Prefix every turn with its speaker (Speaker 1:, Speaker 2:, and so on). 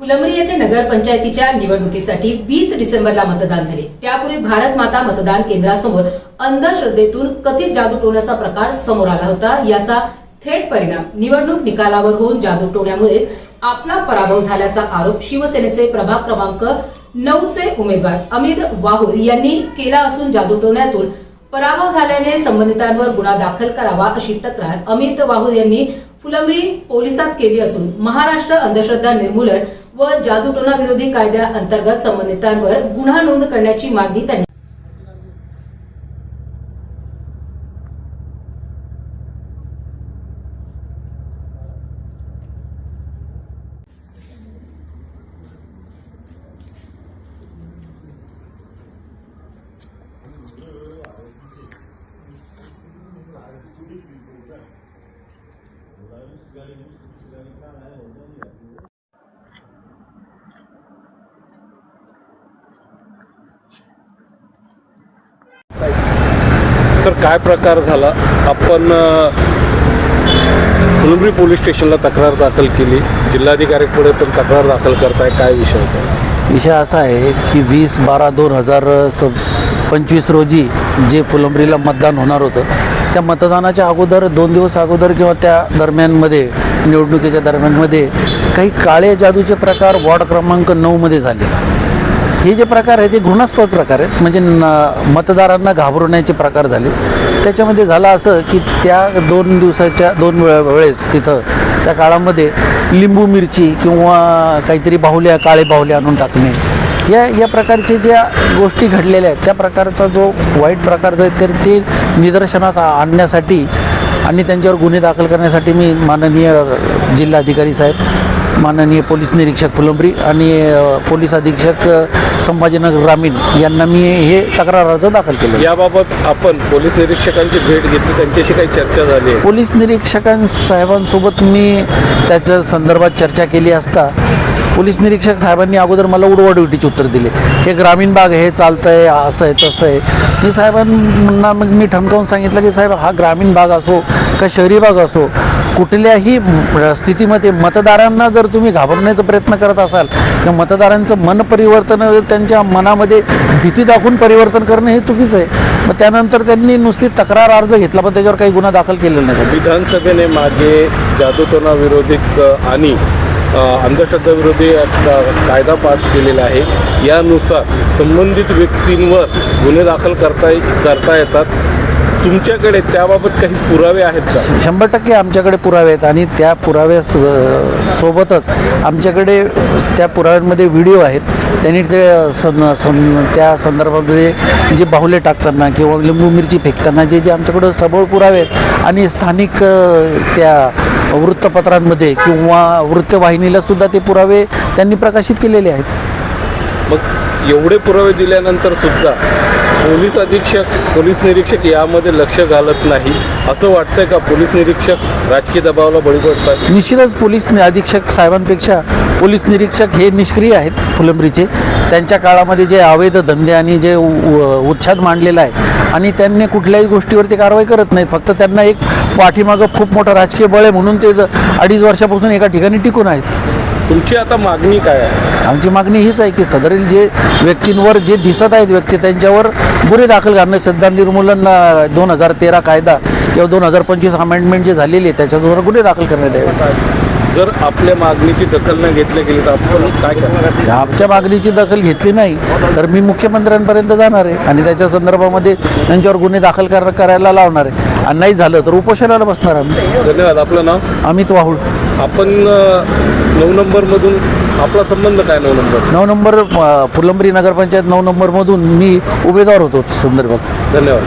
Speaker 1: फुलंब्री येथे नगरपंचायतीच्या निवडणुकीसाठी 20 डिसेंबरला मतदान झाले। त्यापूर्वी भारत माता मतदान केंद्रासमोर अंधश्रद्धेतून कथित जादूटोण्याचा प्रकार समोर आला होता। याचा थेट परिणाम निवडणूक निकालावर होऊन जादूटोण्यामुळेच आपला पराभव झाल्याचा आरोप शिवसेनेचे प्रभाग क्रमांक 9 चे उमेदवार अमित वाहुद यांनी केला असून जादूटोण्यातून पराभव झाल्याने संबंधितांवर गुन्हा दाखल करावा अशी तक्रार अमित वाहुद यांनी फुलंब्री पोलिसात केली असून महाराष्ट्र अंधश्रद्धा निर्मूलन व जादूटोणा विरोधी कायद्या अंतर्गत संबंधितांवर गुन्हा नोंद करण्याची मागणी त्यांनी
Speaker 2: सर, काय प्रकार झाला? आपण फुलंब्री पोलीस स्टेशनला तक्रार दाखल केली, जिल्हाधिकाऱ्यांकडे पण तक्रार दाखल करताय, काय विषय होता?
Speaker 3: विषय असा आहे की 20/12/2025 रोजी जे फुलंब्रीला मतदान होणार होतं त्या मतदानाच्या अगोदर 2 दिवस अगोदर किंवा त्या दरम्यानमध्ये निवडणुकीच्या दरम्यानमध्ये काही काळे जादूचे प्रकार वॉर्ड क्रमांक 9 मध्ये झाले। हे जे प्रकार आहेत ते घृणास्पद प्रकार आहेत, म्हणजे मतदारांना घाबरवण्याचे प्रकार झाले। त्याच्यामध्ये झालं असं की त्या 2 दिवसाच्या 2 वेळेस तिथं त्या काळामध्ये लिंबू मिरची किंवा काहीतरी बाहुल्या काळे बाहुल्या आणून टाकणे या प्रकारचे ज्या गोष्टी घडलेल्या आहेत त्या प्रकारचा जो वाईट प्रकार जो आहे तर ते निदर्शनास आणण्यासाठी आणि त्यांच्यावर गुन्हे दाखल करण्यासाठी मी माननीय जिल्हाधिकारी साहेब, माननीय पोलीस निरीक्षक फुलंब्री आणि पोलीस अधीक्षक संभाजीनगर ग्रामीण यांना मी हे तक्रार अर्ज दाखल केलं।
Speaker 2: याबाबत आपण पोलीस निरीक्षकांची भेट घेतली, त्यांच्याशी काही चर्चा झाली?
Speaker 3: पोलीस साहेबांसोबत मी त्याच्या संदर्भात चर्चा केली असता पोलीस निरीक्षक साहेबांनी अगोदर मला उडवाडुटीची उत्तर दिले। हे ग्रामीण भाग हे चालतं आहे, असं आहे तसं आहे। मी साहेबांना मग मी ठणकावून सांगितलं की साहेब, हा ग्रामीण भाग असो का शहरी भाग असो, कुठल्याही स्थितीमध्ये मतदारांना जर तुम्ही घाबरण्याचा प्रयत्न करत असाल तर मतदारांचं मन परिवर्तन, त्यांच्या मनामध्ये भीती दाखवून परिवर्तन करणं हे चुकीचं आहे। मग त्यानंतर त्यांनी नुसती तक्रार अर्ज घेतला पण त्याच्यावर काही गुन्हा दाखल केलेला नाही।
Speaker 2: विधानसभेने मागे जादूटोणा विरोधी आणि अंधश्रद्धा विरोधी कायदा पास केलेला आहे। यानुसार संबंधित व्यक्तींवर गुन्हे दाखल करता येतात। तुमच्याकडे त्याबाबत काही पुरावे आहेत का?
Speaker 3: 100% आमच्याकडे पुरावे आहेत आणि त्या पुराव्यासोबतच आमच्याकडे त्या पुराव्यांमध्ये व्हिडिओ आहेत। त्यांनी ते त्या संदर्भामध्ये जे बाहुले टाकताना किंवा लिंबू मिरची फेकताना जे आमच्याकडं सबळ पुरावे आहेत आणि स्थानिक त्या वृत्तपत्रांमध्ये किंवा वृत्तवाहिनीला सुद्धा ते पुरावे त्यांनी प्रकाशित केलेले आहेत।
Speaker 2: मग एवढे पुरावे दिल्यानंतर सुद्धा पोलीस अधीक्षक, पोलीस निरीक्षक यामध्ये लक्ष घालत नाही असं वाटतंय का? पोलीस निरीक्षक राजकीय दबावाला बळी पडतात?
Speaker 3: निश्चितच पोलीस अधीक्षक साहेबांपेक्षा पोलीस निरीक्षक हे निष्क्रिय आहेत फुलंब्रीचे। त्यांच्या काळामध्ये जे अवैध धंदे आणि जे उच्छाद मांडलेला आहे आणि त्यांनी कुठल्याही गोष्टीवरती कारवाई करत नाहीत। फक्त त्यांना एक पाठीमागं खूप मोठं राजकीय बळ आहे म्हणून ते 2.5 वर्षापासून एका ठिकाणी टिकून आहेत।
Speaker 2: तुमची आता मागणी काय आहे?
Speaker 3: आमची मागणी हीच आहे की सदरील जे व्यक्तींवर जे दिसत आहेत व्यक्ती त्यांच्यावर गुन्हे दाखल करणे, सध्या निर्मूलन 2013 कायदा किंवा 2025 अमेंडमेंट जे झालेली आहे त्याच्यावर गुन्हे दाखल करण्यात यावे।
Speaker 2: जर आपल्या मागणीची दखल न घेतली गेली तर आपण काय करणार?
Speaker 3: आमच्या मागणीची दखल घेतली नाही तर मी मुख्यमंत्र्यांपर्यंत जाणार आहे आणि त्याच्या संदर्भामध्ये त्यांच्यावर गुन्हे दाखल करायला लावणार आहे आणि नाही झालं तर उपोषणाला बसणार आम्ही।
Speaker 2: धन्यवाद। आपलं नाव?
Speaker 3: अमित वाहुड।
Speaker 2: आपण 9 नंबरमधून आपला संबंध काय? 9
Speaker 3: नंबर फुलंब्री नगरपंचायत 9 नंबरमधून मी उमेदवार होतो संदर्भात।
Speaker 2: धन्यवाद।